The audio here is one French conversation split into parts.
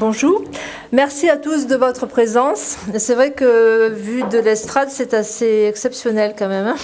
Bonjour, merci à tous de votre présence. C'est vrai que vu de l'estrade, c'est assez exceptionnel quand même.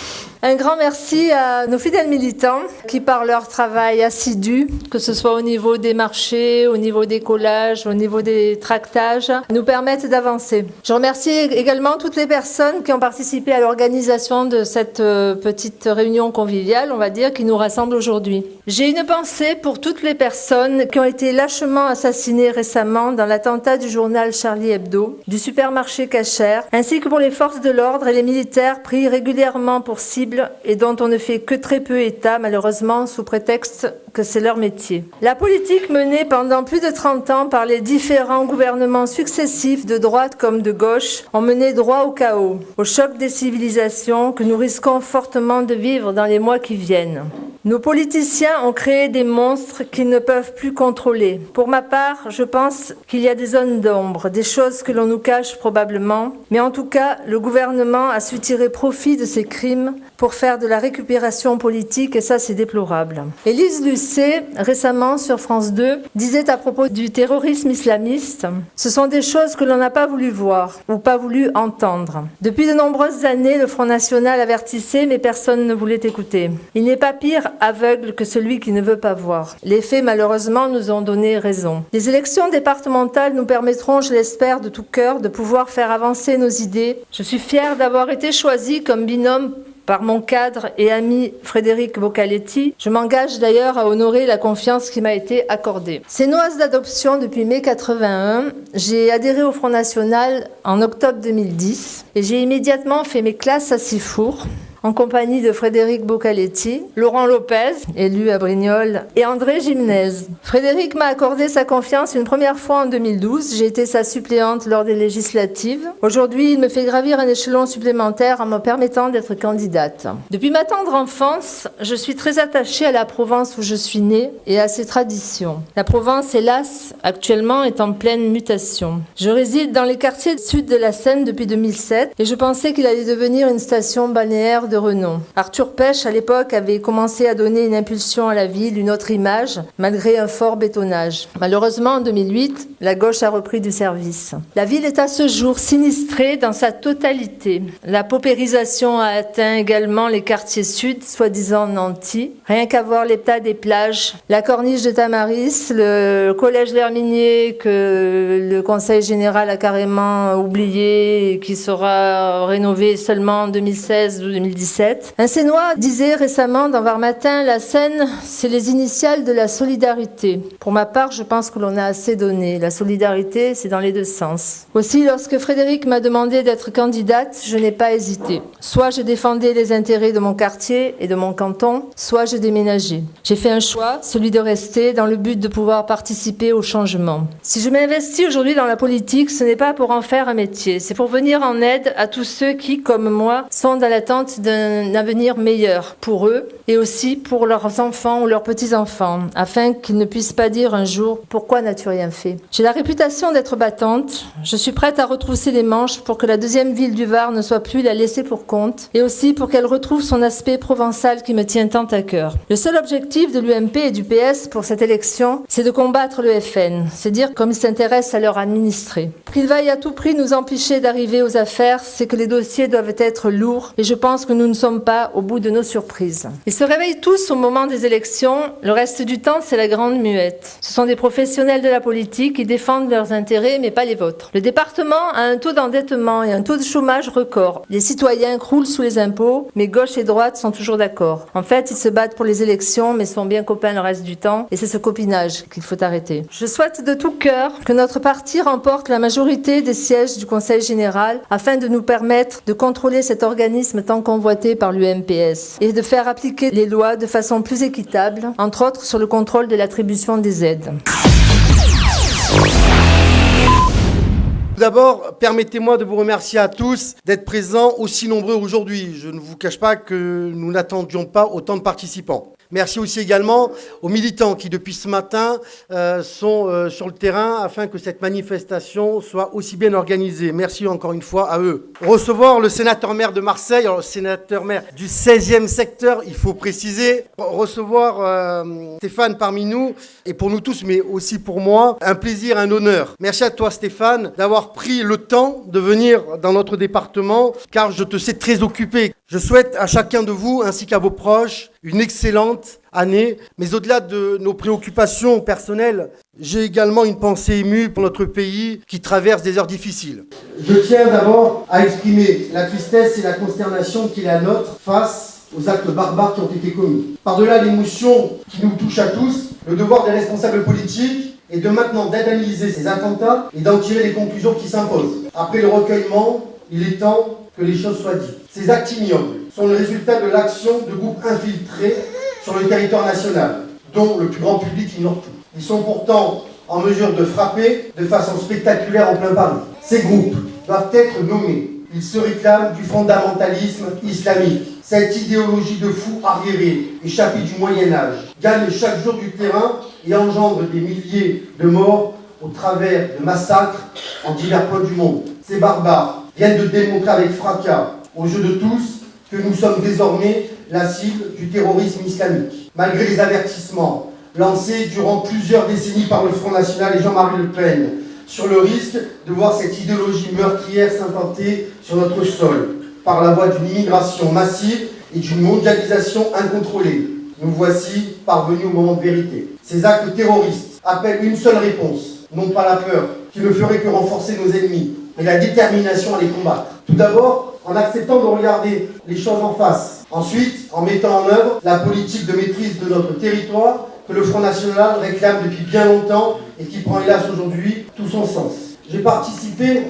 Un grand merci à nos fidèles militants qui, par leur travail assidu, que ce soit au niveau des marchés, au niveau des collages, au niveau des tractages, nous permettent d'avancer. Je remercie également toutes les personnes qui ont participé à l'organisation de cette petite réunion conviviale, on va dire, qui nous rassemble aujourd'hui. J'ai une pensée pour toutes les personnes qui ont été lâchement assassinées récemment dans l'attentat du journal Charlie Hebdo, du supermarché Cacher, ainsi que pour les forces de l'ordre et les militaires pris régulièrement pour cible et dont on ne fait que très peu état, malheureusement, sous prétexte que c'est leur métier. La politique menée pendant plus de 30 ans par les différents gouvernements successifs, de droite comme de gauche, ont mené droit au chaos, au choc des civilisations que nous risquons fortement de vivre dans les mois qui viennent. Nos politiciens ont créé des monstres qu'ils ne peuvent plus contrôler. Pour ma part, je pense qu'il y a des zones d'ombre, des choses que l'on nous cache probablement, mais en tout cas, le gouvernement a su tirer profit de ces crimes pour faire de la récupération politique, et ça, c'est déplorable. Élise Lucet, récemment sur France 2, disait à propos du terrorisme islamiste, « Ce sont des choses que l'on n'a pas voulu voir ou pas voulu entendre. Depuis de nombreuses années, le Front National avertissait, mais personne ne voulait écouter. Il n'est pas pire aveugle que celui qui ne veut pas voir. Les faits, malheureusement, nous ont donné raison. Les élections départementales nous permettront, je l'espère de tout cœur, de pouvoir faire avancer nos idées. Je suis fière d'avoir été choisie comme binôme par mon cadre et ami Frédéric Boccaletti. Je m'engage d'ailleurs à honorer la confiance qui m'a été accordée. Sénoise d'adoption depuis mai 81, j'ai adhéré au Front National en octobre 2010 et j'ai immédiatement fait mes classes à Sifour, en compagnie de Frédéric Boccaletti, Laurent Lopez, élu à Brignoles, et André Gimnez. Frédéric m'a accordé sa confiance une première fois en 2012. J'ai été sa suppléante lors des législatives. Aujourd'hui, il me fait gravir un échelon supplémentaire en me permettant d'être candidate. Depuis ma tendre enfance, je suis très attachée à la Provence où je suis née et à ses traditions. La Provence, hélas, actuellement est en pleine mutation. Je réside dans les quartiers sud de la Seine depuis 2007 et je pensais qu'il allait devenir une station balnéaire de renom. Arthur Pech, à l'époque, avait commencé à donner une impulsion à la ville, une autre image, malgré un fort bétonnage. Malheureusement, en 2008, la gauche a repris du service. La ville est à ce jour sinistrée dans sa totalité. La paupérisation a atteint également les quartiers sud, soi-disant nantis. Rien qu'à voir l'état des plages, la corniche de Tamaris, le collège L'Herminier que le Conseil général a carrément oublié et qui sera rénové seulement en 2016 ou 2017. Un Sénois disait récemment dans Var Matin, la Seine, c'est les initiales de la solidarité. Pour ma part, je pense que l'on a assez donné. La solidarité, c'est dans les deux sens. Aussi, lorsque Frédéric m'a demandé d'être candidate, je n'ai pas hésité. Soit je défendais les intérêts de mon quartier et de mon canton, soit je déménageais. J'ai fait un choix, celui de rester, dans le but de pouvoir participer au changement. Si je m'investis aujourd'hui dans la politique, ce n'est pas pour en faire un métier. C'est pour venir en aide à tous ceux qui, comme moi, sont dans l'attente d'un avenir meilleur pour eux et aussi pour leurs enfants ou leurs petits-enfants, afin qu'ils ne puissent pas dire un jour « Pourquoi n'as-tu rien fait ?» J'ai la réputation d'être battante. Je suis prête à retrousser les manches pour que la deuxième ville du Var ne soit plus la laissée pour compte et aussi pour qu'elle retrouve son aspect provençal qui me tient tant à cœur. Le seul objectif de l'UMP et du PS pour cette élection, c'est de combattre le FN, c'est dire comme ils s'intéressent à leur administrer. Qu'ils vaillent à tout prix nous empêcher d'arriver aux affaires, c'est que les dossiers doivent être lourds et je pense que nous ne sommes pas au bout de nos surprises. Ils se réveillent tous au moment des élections, le reste du temps c'est la grande muette. Ce sont des professionnels de la politique qui défendent leurs intérêts mais pas les vôtres. Le département a un taux d'endettement et un taux de chômage record. Les citoyens croulent sous les impôts, mais gauche et droite sont toujours d'accord. En fait, ils se battent pour les élections mais sont bien copains le reste du temps et c'est ce copinage qu'il faut arrêter. Je souhaite de tout cœur que notre parti remporte la majorité des sièges du Conseil général afin de nous permettre de contrôler cet organisme tant convoité par l'UMPS et de faire appliquer les lois de façon plus équitable, entre autres sur le contrôle de l'attribution des aides. D'abord, permettez-moi de vous remercier à tous d'être présents aussi nombreux aujourd'hui. Je ne vous cache pas que nous n'attendions pas autant de participants. Merci aussi également aux militants qui, depuis ce matin, sont sur le terrain afin que cette manifestation soit aussi bien organisée. Merci encore une fois à eux. Recevoir le sénateur-maire de Marseille, alors le sénateur-maire du 16e secteur, il faut préciser. Recevoir Stéphane parmi nous, et pour nous tous, mais aussi pour moi, un plaisir, un honneur. Merci à toi Stéphane d'avoir pris le temps de venir dans notre département, car je te sais très occupé. Je souhaite à chacun de vous, ainsi qu'à vos proches, une excellente année. Mais au-delà de nos préoccupations personnelles, j'ai également une pensée émue pour notre pays qui traverse des heures difficiles. Je tiens d'abord à exprimer la tristesse et la consternation qui est la nôtre face aux actes barbares qui ont été commis. Par-delà l'émotion qui nous touche à tous, le devoir des responsables politiques est de maintenant d'analyser ces attentats et d'en tirer les conclusions qui s'imposent. Après le recueillement, il est temps que les choses soient dites. Ces actes ignobles sont le résultat de l'action de groupes infiltrés sur le territoire national, dont le plus grand public ignore tout. Ils sont pourtant en mesure de frapper de façon spectaculaire en plein Paris. Ces groupes doivent être nommés. Ils se réclament du fondamentalisme islamique. Cette idéologie de fous arriérés, échappée du Moyen-Âge, gagne chaque jour du terrain et engendre des milliers de morts au travers de massacres en divers points du monde. Ces barbares viennent de démontrer avec fracas, aux yeux de tous, que nous sommes désormais la cible du terrorisme islamique. Malgré les avertissements lancés durant plusieurs décennies par le Front National et Jean-Marie Le Pen, sur le risque de voir cette idéologie meurtrière s'implanter sur notre sol, par la voie d'une immigration massive et d'une mondialisation incontrôlée. Nous voici parvenus au moment de vérité. Ces actes terroristes appellent une seule réponse, non pas la peur, qui ne ferait que renforcer nos ennemis, mais la détermination à les combattre. Tout d'abord, en acceptant de regarder les choses en face. Ensuite, en mettant en œuvre la politique de maîtrise de notre territoire que le Front National réclame depuis bien longtemps et qui prend hélas aujourd'hui tout son sens. J'ai participé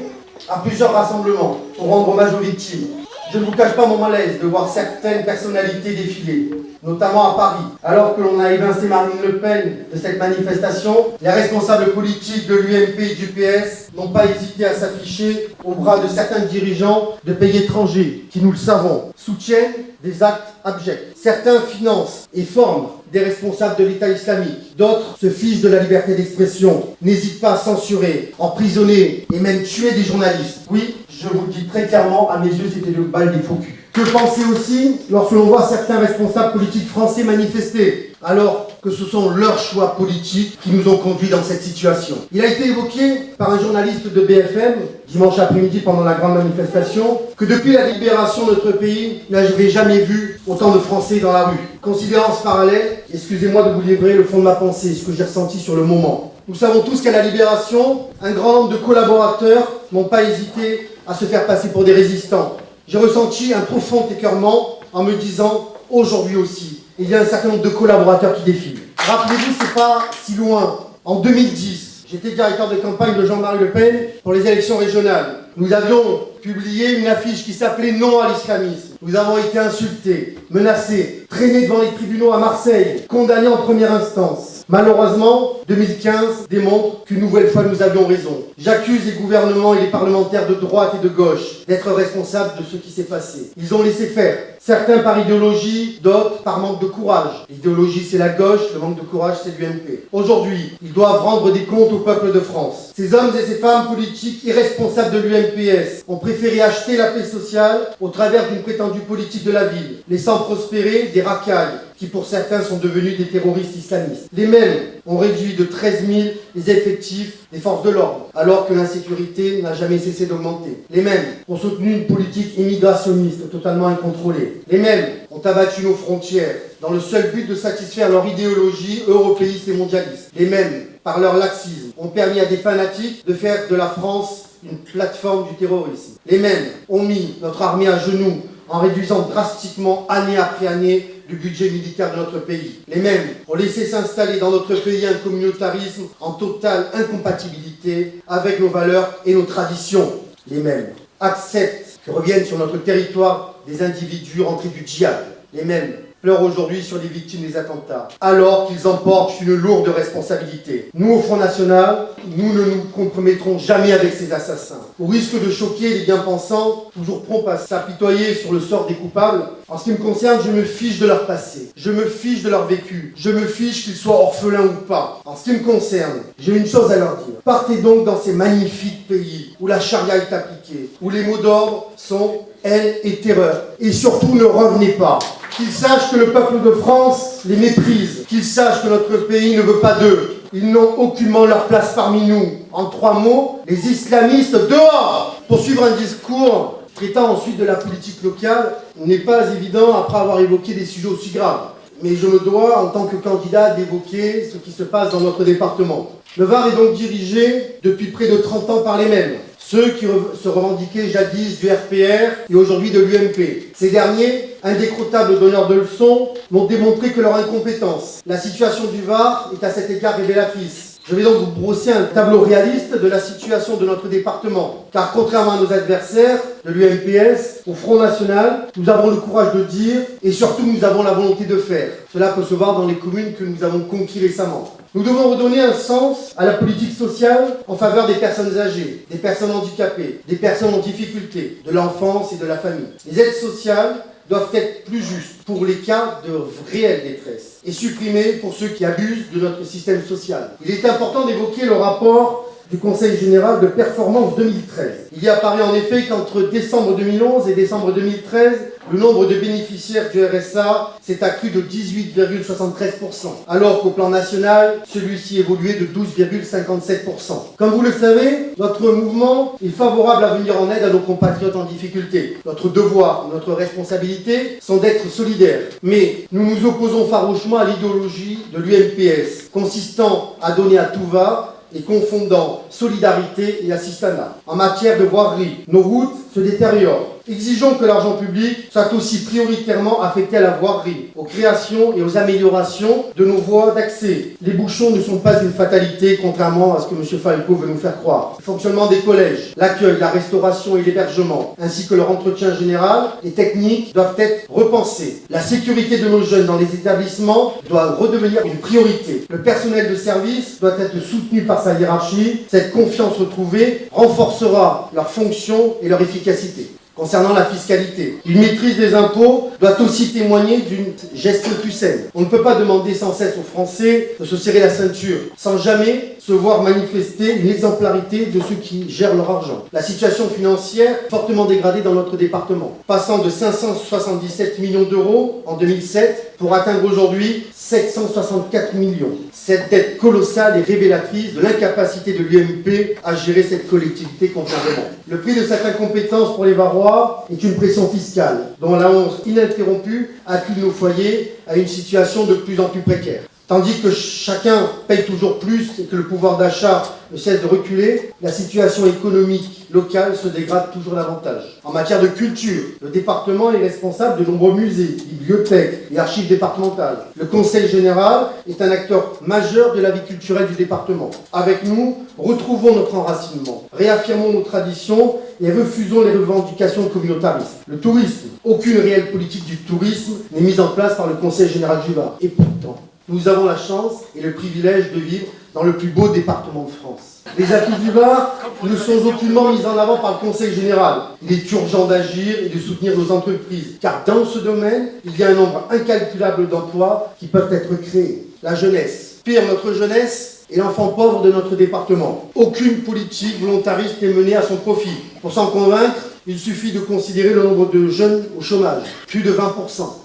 à plusieurs rassemblements pour rendre hommage aux victimes. Je ne vous cache pas mon malaise de voir certaines personnalités défiler, notamment à Paris. Alors que l'on a évincé Marine Le Pen de cette manifestation, les responsables politiques de l'UMP et du PS n'ont pas hésité à s'afficher au bras de certains dirigeants de pays étrangers qui, nous le savons, soutiennent des actes abjects. Certains financent et forment des responsables de l'État islamique. D'autres se fichent de la liberté d'expression, n'hésitent pas à censurer, emprisonner et même tuer des journalistes. Oui, je vous le dis très clairement, à mes yeux, c'était le bal des faux culs. Que penser aussi lorsque l'on voit certains responsables politiques français manifester, alors que ce sont leurs choix politiques qui nous ont conduits dans cette situation. Il a été évoqué par un journaliste de BFM, dimanche après-midi pendant la grande manifestation, que depuis la libération de notre pays, n'avait jamais vu autant de Français dans la rue. Considérant ce parallèle, excusez-moi de vous livrer le fond de ma pensée, ce que j'ai ressenti sur le moment. Nous savons tous qu'à la libération, un grand nombre de collaborateurs n'ont pas hésité à se faire passer pour des résistants. J'ai ressenti un profond écœurement en me disant, aujourd'hui aussi, il y a un certain nombre de collaborateurs qui défilent. Rappelez-vous, c'est pas si loin. En 2010, j'étais directeur de campagne de Jean-Marie Le Pen pour les élections régionales. Nous avions publié une affiche qui s'appelait « Non à l'islamisme ». Nous avons été insultés, menacés, traînés devant les tribunaux à Marseille, condamnés en première instance. Malheureusement, 2015 démontre qu'une nouvelle fois nous avions raison. J'accuse les gouvernements et les parlementaires de droite et de gauche d'être responsables de ce qui s'est passé. Ils ont laissé faire. Certains par idéologie, d'autres par manque de courage. L'idéologie c'est la gauche, le manque de courage c'est l'UMP. Aujourd'hui, ils doivent rendre des comptes au peuple de France. Ces hommes et ces femmes politiques irresponsables de l'UMPS ont préféré acheter la paix sociale au travers d'une prétendue politique de la ville, laissant prospérer des racailles qui pour certains sont devenus des terroristes islamistes. Les mêmes ont réduit de 13 000 les effectifs des forces de l'ordre, alors que l'insécurité n'a jamais cessé d'augmenter. Les mêmes ont soutenu une politique immigrationniste totalement incontrôlée. Les mêmes ont abattu nos frontières dans le seul but de satisfaire leur idéologie européiste et mondialiste. Les mêmes, par leur laxisme, ont permis à des fanatiques de faire de la France une plateforme du terrorisme. Les mêmes ont mis notre armée à genoux en réduisant drastiquement année après année le budget militaire de notre pays. Les mêmes ont laissé s'installer dans notre pays un communautarisme en totale incompatibilité avec nos valeurs et nos traditions. Les mêmes acceptent que reviennent sur notre territoire des individus rentrés du djihad. Les mêmes pleurent aujourd'hui sur les victimes des attentats, alors qu'ils en portent une lourde responsabilité. Nous, au Front National, nous ne nous compromettrons jamais avec ces assassins. Au risque de choquer les bien-pensants, toujours prompts à s'apitoyer sur le sort des coupables, en ce qui me concerne, je me fiche de leur passé, je me fiche de leur vécu, je me fiche qu'ils soient orphelins ou pas. En ce qui me concerne, j'ai une chose à leur dire. Partez donc dans ces magnifiques pays où la charia est appliquée, où les mots d'ordre sont haine et terreur. Et surtout, ne revenez pas. Qu'ils sachent que le peuple de France les méprise, qu'ils sachent que notre pays ne veut pas d'eux. Ils n'ont aucunement leur place parmi nous. En 3 mots, les islamistes dehors! Poursuivre un discours traitant ensuite de la politique locale n'est pas évident après avoir évoqué des sujets aussi graves. Mais je me dois, en tant que candidat, d'évoquer ce qui se passe dans notre département. Le Var est donc dirigé depuis près de 30 ans par les mêmes. Ceux qui se revendiquaient jadis du RPR et aujourd'hui de l'UMP. Ces derniers, indécrottables donneurs de leçons, m'ont démontré que leur incompétence. La situation du Var est à cet égard révélatrice. Je vais donc vous brosser un tableau réaliste de la situation de notre département. Car contrairement à nos adversaires de l'UMPS, au Front National, nous avons le courage de dire et surtout nous avons la volonté de faire. Cela peut se voir dans les communes que nous avons conquises récemment. Nous devons redonner un sens à la politique sociale en faveur des personnes âgées, des personnes handicapées, des personnes en difficulté, de l'enfance et de la famille. Les aides sociales doivent être plus justes pour les cas de réelle détresse et supprimées pour ceux qui abusent de notre système social. Il est important d'évoquer le rapport du Conseil général de performance 2013. Il y apparaît en effet qu'entre décembre 2011 et décembre 2013, le nombre de bénéficiaires du RSA s'est accru de 18,73%, alors qu'au plan national, celui-ci évoluait de 12,57%. Comme vous le savez, notre mouvement est favorable à venir en aide à nos compatriotes en difficulté. Notre devoir, notre responsabilité sont d'être solidaires. Mais nous nous opposons farouchement à l'idéologie de l'UMPS, consistant à donner à tout va, et confondant solidarité et assistanat. En matière de voirie, nos routes se détériorent. Exigeons que l'argent public soit aussi prioritairement affecté à la voirie, aux créations et aux améliorations de nos voies d'accès. Les bouchons ne sont pas une fatalité, contrairement à ce que M. Falco veut nous faire croire. Le fonctionnement des collèges, l'accueil, la restauration et l'hébergement, ainsi que leur entretien général et technique doivent être repensés. La sécurité de nos jeunes dans les établissements doit redevenir une priorité. Le personnel de service doit être soutenu par sa hiérarchie. Cette confiance retrouvée renforcera leur fonction et leur efficacité. Concernant la fiscalité, une maîtrise des impôts doit aussi témoigner d'une gestion plus saine. On ne peut pas demander sans cesse aux Français de se serrer la ceinture, sans jamais se voir manifester une exemplarité de ceux qui gèrent leur argent. La situation financière est fortement dégradée dans notre département, passant de 577 millions d'euros en 2007 pour atteindre aujourd'hui 764 millions. Cette dette colossale est révélatrice de l'incapacité de l'UMP à gérer cette collectivité convenablement. Le prix de cette incompétence pour les Varois est une pression fiscale, dont la hausse ininterrompue accuse nos foyers à une situation de plus en plus précaire. Tandis que chacun paye toujours plus et que le pouvoir d'achat ne cesse de reculer, la situation économique locale se dégrade toujours davantage. En matière de culture, le département est responsable de nombreux musées, bibliothèques et archives départementales. Le Conseil général est un acteur majeur de la vie culturelle du département. Avec nous, retrouvons notre enracinement, réaffirmons nos traditions et refusons les revendications communautaristes. Le tourisme, aucune réelle politique du tourisme n'est mise en place par le Conseil général du Var. Et pourtant, nous avons la chance et le privilège de vivre dans le plus beau département de France. Les atouts du Var ne sont aucunement mis en avant par le Conseil général. Il est urgent d'agir et de soutenir nos entreprises, car dans ce domaine, il y a un nombre incalculable d'emplois qui peuvent être créés. La jeunesse. Pire, notre jeunesse est l'enfant pauvre de notre département. Aucune politique volontariste n'est menée à son profit. Pour s'en convaincre, il suffit de considérer le nombre de jeunes au chômage, plus de 20%.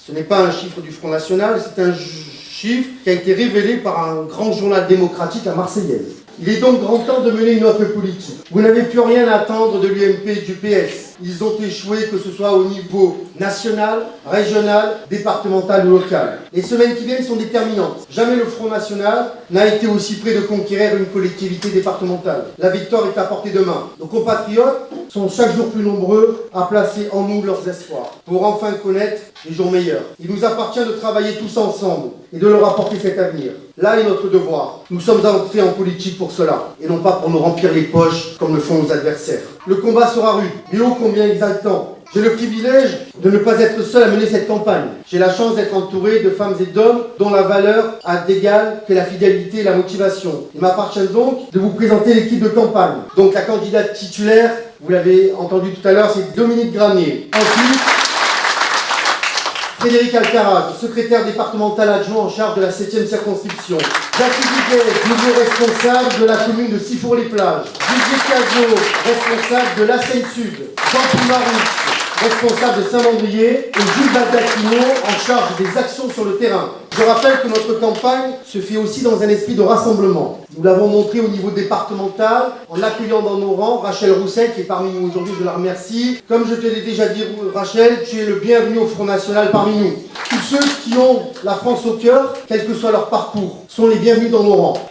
Ce n'est pas un chiffre du Front National, c'est un chiffre qui a été révélé par un grand journal démocratique à Marseillaise. Il est donc grand temps de mener une autre politique. Vous n'avez plus rien à attendre de l'UMP et du PS. Ils ont échoué, que ce soit au niveau national, régional, départemental ou local. Les semaines qui viennent sont déterminantes. Jamais le Front National n'a été aussi près de conquérir une collectivité départementale. La victoire est à portée de main. Nos compatriotes sont chaque jour plus nombreux à placer en nous leurs espoirs pour enfin connaître des jours meilleurs. Il nous appartient de travailler tous ensemble et de leur apporter cet avenir. Là est notre devoir. Nous sommes entrés en politique pour cela, et non pas pour nous remplir les poches comme le font nos adversaires. Le combat sera rude, mais ô combien exaltant. J'ai le privilège de ne pas être seul à mener cette campagne. J'ai la chance d'être entouré de femmes et d'hommes dont la valeur a d'égal que la fidélité et la motivation. Il m'appartient donc de vous présenter l'équipe de campagne. Donc la candidate titulaire, vous l'avez entendu tout à l'heure, c'est Dominique Granier. Ensuite, Frédéric Alcaraz, secrétaire départemental adjoint en charge de la 7e circonscription. Jacques Duguet, nouveau responsable de la commune de Sifour-les-Plages. Didier Cazot, responsable de la Seine-Sud. Jean Poumarix, responsable de Saint-Mandrier. Et Jules Baldacchino, en charge des actions sur le terrain. Je rappelle que notre campagne se fait aussi dans un esprit de rassemblement. Nous l'avons montré au niveau départemental en accueillant dans nos rangs Rachel Roussel, qui est parmi nous aujourd'hui, je la remercie. Comme je te l'ai déjà dit, Rachel, tu es le bienvenu au Front National parmi nous. Tous ceux qui ont la France au cœur, quel que soit leur parcours, sont les bienvenus dans nos rangs.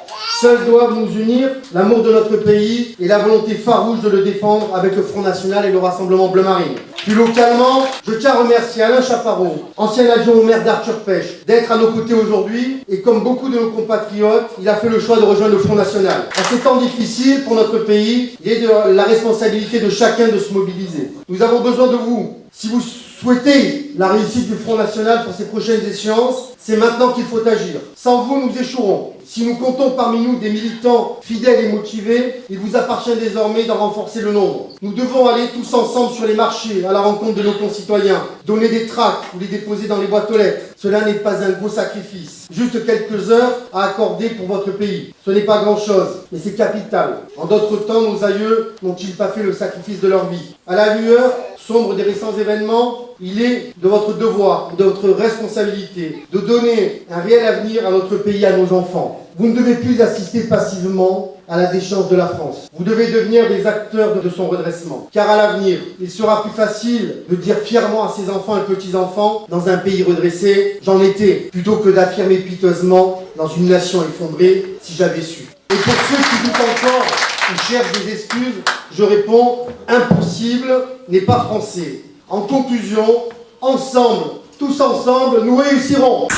Seuls doivent nous unir l'amour de notre pays et la volonté farouche de le défendre avec le Front National et le Rassemblement Bleu Marine. Plus localement, je tiens à remercier Alain Chaparro, ancien adjoint au maire d'Arthur Pêche, d'être à nos côtés aujourd'hui. Et comme beaucoup de nos compatriotes, il a fait le choix de rejoindre le Front National. En ces temps difficiles pour notre pays, il est de la responsabilité de chacun de se mobiliser. Nous avons besoin de vous. Si vous souhaitez la réussite du Front National pour ces prochaines échéances, c'est maintenant qu'il faut agir. Sans vous, nous échouerons. Si nous comptons parmi nous des militants fidèles et motivés, il vous appartient désormais d'en renforcer le nombre. Nous devons aller tous ensemble sur les marchés à la rencontre de nos concitoyens, donner des tracts ou les déposer dans les boîtes aux lettres. Cela n'est pas un gros sacrifice, juste quelques heures à accorder pour votre pays. Ce n'est pas grand-chose, mais c'est capital. En d'autres temps, nos aïeux n'ont-ils pas fait le sacrifice de leur vie? À la lueur sombre des récents événements, il est de votre devoir, de votre responsabilité, de donner un réel avenir à notre pays, à nos enfants. Vous ne devez plus assister passivement à la déchéance de la France. Vous devez devenir des acteurs de son redressement. Car à l'avenir, il sera plus facile de dire fièrement à ses enfants et petits-enfants, dans un pays redressé, j'en étais, plutôt que d'affirmer piteusement, dans une nation effondrée, si j'avais su. Et pour ceux qui doutent encore ou cherchent des excuses, je réponds, impossible n'est pas français. En conclusion, ensemble, tous ensemble, nous réussirons.